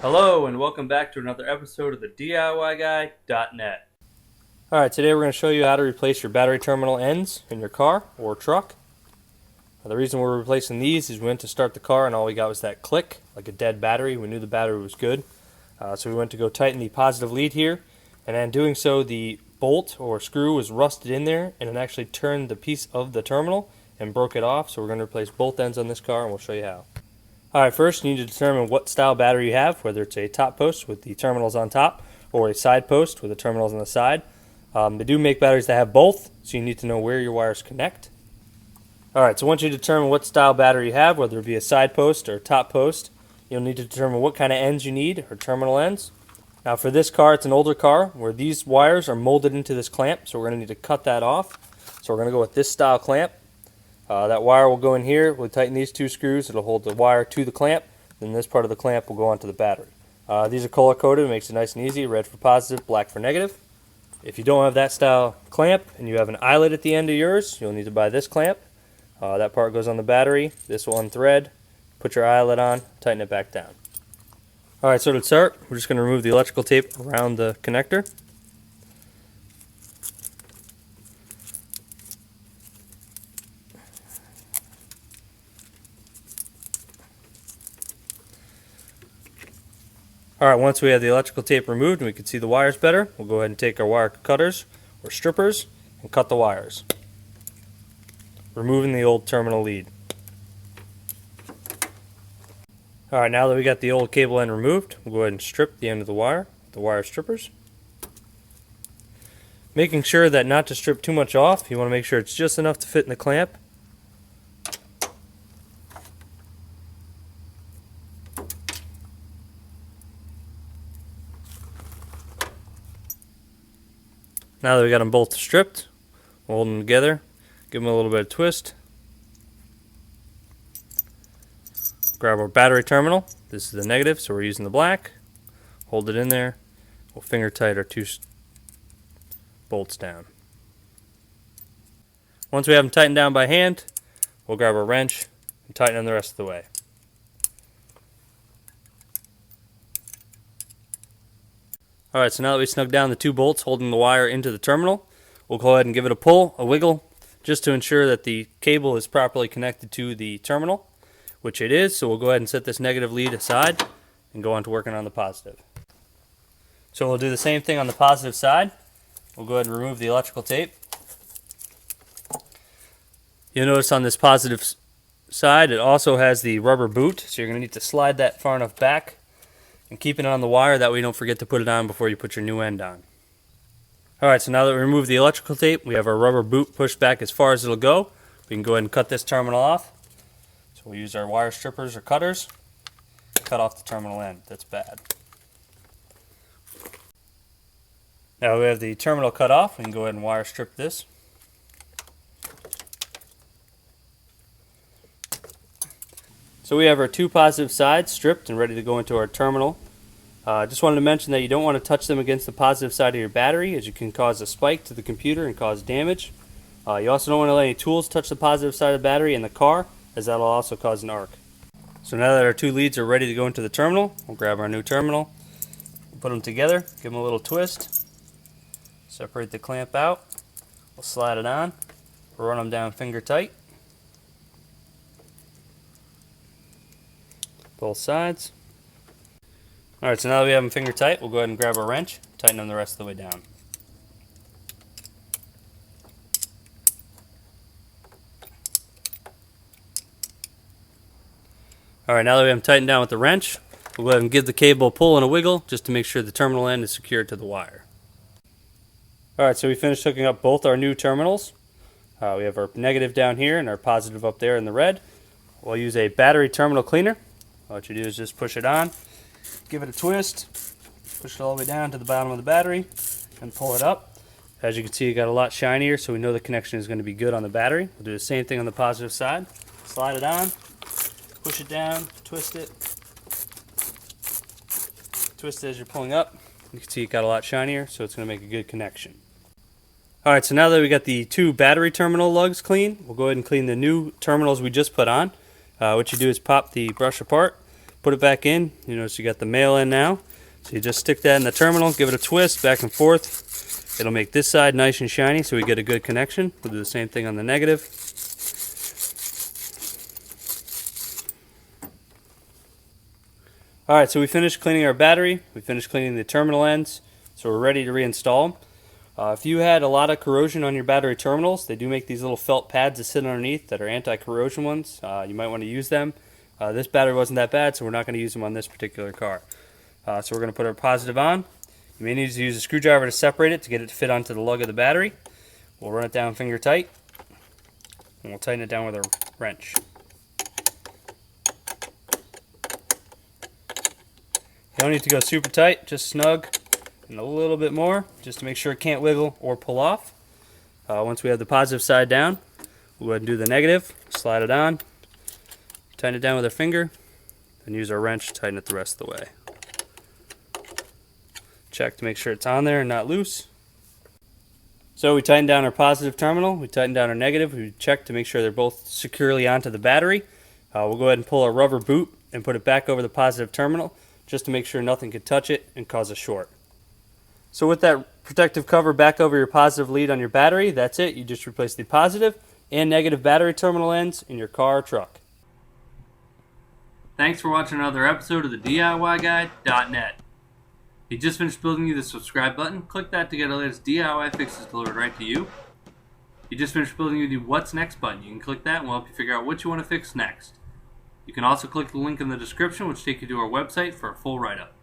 Hello and welcome back to another episode of the DIYguy.net. Alright, today we're going to show you how to replace your battery terminal ends in your car or truck. The reason we're replacing these is we went to start the car and all we got was that click, like a dead battery. We knew the battery was good. So we went to go tighten the positive lead here, and in doing so the bolt or screw was rusted in there and it actually turned the piece of the terminal and broke it off. So we're going to replace both ends on this car and we'll show you how. Alright, first you need to determine what style battery you have, whether it's a top post with the terminals on top or a side post with the terminals on the side. They do make batteries that have both, so you need to know where your wires connect. Alright, so once you determine what style battery you have, whether it be a side post or a top post, you'll need to determine what kind of ends you need, or terminal ends. Now for this car, it's an older car, where these wires are molded into this clamp, so we're going to need to cut that off. So we're going to go with this style clamp. That wire will go in here. We'll tighten these two screws. It'll hold the wire to the clamp. Then this part of the clamp will go onto the battery. These are color coded. It makes it nice and easy. Red for positive, black for negative. If you don't have that style clamp and you have an eyelet at the end of yours, you'll need to buy this clamp. That part goes on the battery. This will unthread. Put your eyelet on. Tighten it back down. Alright, so to start, we're just going to remove the electrical tape around the connector. Alright, once we have the electrical tape removed and we can see the wires better, we'll go ahead and take our wire cutters or strippers and cut the wires, removing the old terminal lead. Alright, now that we got the old cable end removed, we'll go ahead and strip the end of the wire with the wire strippers. Making sure that not to strip too much off, you want to make sure it's just enough to fit in the clamp. Now that we got them both stripped, we'll hold them together, give them a little bit of twist. Grab our battery terminal. This is the negative, so we're using the black. Hold it in there. We'll finger tight our two bolts down. Once we have them tightened down by hand, we'll grab a wrench and tighten them the rest of the way. Alright, so now that we snug down the two bolts holding the wire into the terminal, we'll go ahead and give it a pull, a wiggle, just to ensure that the cable is properly connected to the terminal, which it is. So we'll go ahead and set this negative lead aside and go on to working on the positive. So we'll do the same thing on the positive side. We'll go ahead and remove the electrical tape. You'll notice on this positive side it also has the rubber boot, so you're going to need to slide that far enough back and keeping it on the wire, that way you don't forget to put it on before you put your new end on. Alright, so now that we removed the electrical tape, we have our rubber boot pushed back as far as it'll go. We can go ahead and cut this terminal off. So we'll use our wire strippers or cutters, cut off the terminal end. That's bad. Now we have the terminal cut off, we can go ahead and wire strip this. So we have our two positive sides stripped and ready to go into our terminal. Just wanted to mention that you don't want to touch them against the positive side of your battery, as you can cause a spike to the computer and cause damage. You also don't want to let any tools touch the positive side of the battery in the car, as that will also cause an arc. So now that our two leads are ready to go into the terminal, we'll grab our new terminal, put them together, give them a little twist, separate the clamp out, we'll slide it on, run them down finger tight. Both sides. Alright, so now that we have them finger tight, we'll go ahead and grab our wrench, tighten them the rest of the way down. Alright, now that we have them tightened down with the wrench, we'll go ahead and give the cable a pull and a wiggle just to make sure the terminal end is secured to the wire. Alright, so we finished hooking up both our new terminals. We have our negative down here and our positive up there in the red. We'll use a battery terminal cleaner. What you do is just push it on, give it a twist, push it all the way down to the bottom of the battery, and pull it up. As you can see, it got a lot shinier, so we know the connection is going to be good on the battery. We'll do the same thing on the positive side. Slide it on, push it down, twist it. Twist it as you're pulling up. You can see it got a lot shinier, so it's going to make a good connection. Alright, so now that we got the two battery terminal lugs clean, we'll go ahead and clean the new terminals we just put on. What you do is pop the brush apart, put it back in. You notice you got the male in now. So you just stick that in the terminal, give it a twist back and forth. It'll make this side nice and shiny so we get a good connection. We'll do the same thing on the negative. Alright, so we finished cleaning our battery. We finished cleaning the terminal ends. So we're ready to reinstall them. If you had a lot of corrosion on your battery terminals, they do make these little felt pads that sit underneath that are anti-corrosion ones. You might want to use them. This battery wasn't that bad, so we're not going to use them on this particular car. So we're going to put our positive on. You may need to use a screwdriver to separate it to get it to fit onto the lug of the battery. We'll run it down finger tight, and we'll tighten it down with a wrench. You don't need to go super tight, just snug and a little bit more, just to make sure it can't wiggle or pull off. Once we have the positive side down, we'll go ahead and do the negative, slide it on, tighten it down with our finger, then use our wrench to tighten it the rest of the way. Check to make sure it's on there and not loose. So we tighten down our positive terminal, we tighten down our negative, we check to make sure they're both securely onto the battery. We'll go ahead and pull our rubber boot and put it back over the positive terminal, just to make sure nothing could touch it and cause a short. So with that protective cover back over your positive lead on your battery, that's it. You just replace the positive and negative battery terminal ends in your car or truck. Thanks for watching another episode of the DIYguy.net. If you just finished building you the subscribe button, click that to get the latest DIY fixes delivered right to you. If you just finished building you the What's Next button, you can click that and we'll help you figure out what you want to fix next. You can also click the link in the description, which takes you to our website for a full write-up.